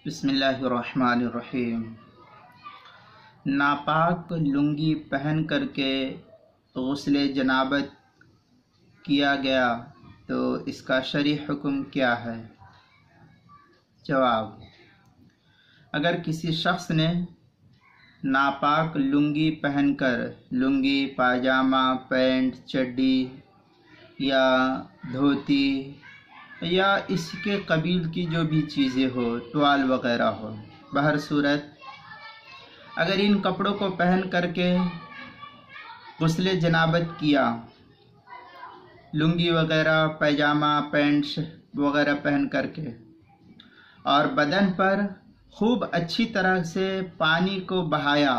بسم اللہ الرحمن الرحیم۔ ناپاک لنگی پہن کر کے غسل جنابت کیا گیا تو اس کا شرعی حکم کیا ہے؟ جواب: اگر کسی شخص نے ناپاک لنگی پہن کر لنگی، پاجامہ، پینٹ، چڈی یا دھوتی یا اس کے قبیل کی جو بھی چیزیں ہو، ٹوال وغیرہ ہو، بہر صورت اگر ان کپڑوں کو پہن کر کے غسل جنابت کیا، لنگی وغیرہ، پیجامہ، پینٹ وغیرہ پہن کر کے، اور بدن پر خوب اچھی طرح سے پانی کو بہایا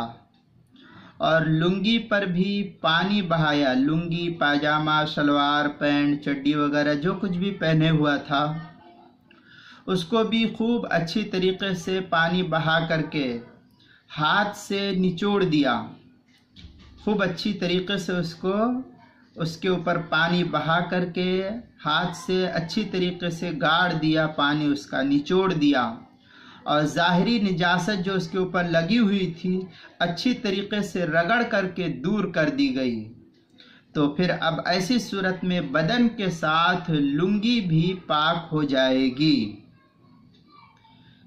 اور لنگی پر بھی پانی بہایا، لنگی، پاجامہ، شلوار، پینٹ، چڈی وغیرہ جو کچھ بھی پہنے ہوا تھا اس کو بھی خوب اچھی طریقے سے پانی بہا کر کے ہاتھ سے نچوڑ دیا، خوب اچھی طریقے سے اس کے اوپر پانی بہا کر کے ہاتھ سے اچھی طریقے سے گاڑ دیا، پانی اس کا نچوڑ دیا، اور ظاہری نجاست جو اس کے اوپر لگی ہوئی تھی اچھی طریقے سے رگڑ کر کے دور کر دی گئی، تو پھر اب ایسی صورت میں بدن کے ساتھ لنگی بھی پاک ہو جائے گی۔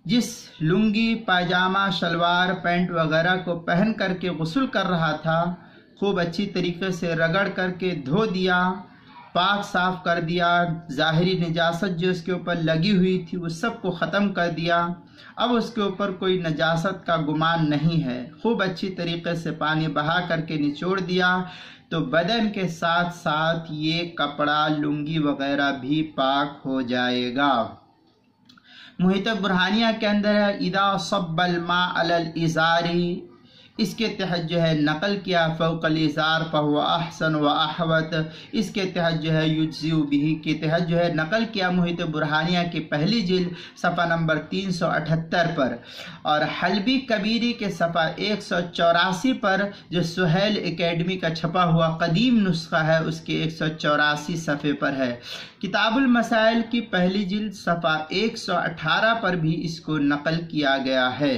جس لنگی، پاجامہ، شلوار، پینٹ وغیرہ کو پہن کر کے غسل کر رہا تھا، خوب اچھی طریقے سے رگڑ کر کے دھو دیا، پاک صاف کر دیا، ظاہری نجاست جو اس کے اوپر لگی ہوئی تھی وہ سب کو ختم کر دیا، اب اس کے اوپر کوئی نجاست کا گمان نہیں ہے، خوب اچھی طریقے سے پانی بہا کر کے نچوڑ دیا، تو بدن کے ساتھ ساتھ یہ کپڑا، لنگی وغیرہ بھی پاک ہو جائے گا۔ محیط برہانیہ کے اندر ہے اذا صب الماء علی الازار، اس کے تحت جو ہے نقل کیا فوق الازار فهو احسن واحوط، اس کے تحت جو ہے یجزئ به کے تحت جو ہے نقل کیا محیط برہانیہ کی پہلی جلد صفحہ نمبر 378 پر، اور حلبی کبیری کے صفحہ 184 پر جو سہیل اکیڈمی کا چھپا ہوا قدیم نسخہ ہے اس کے 184 صفحے پر ہے۔ کتاب المسائل کی پہلی جلد صفحہ 118 پر بھی اس کو نقل کیا گیا ہے۔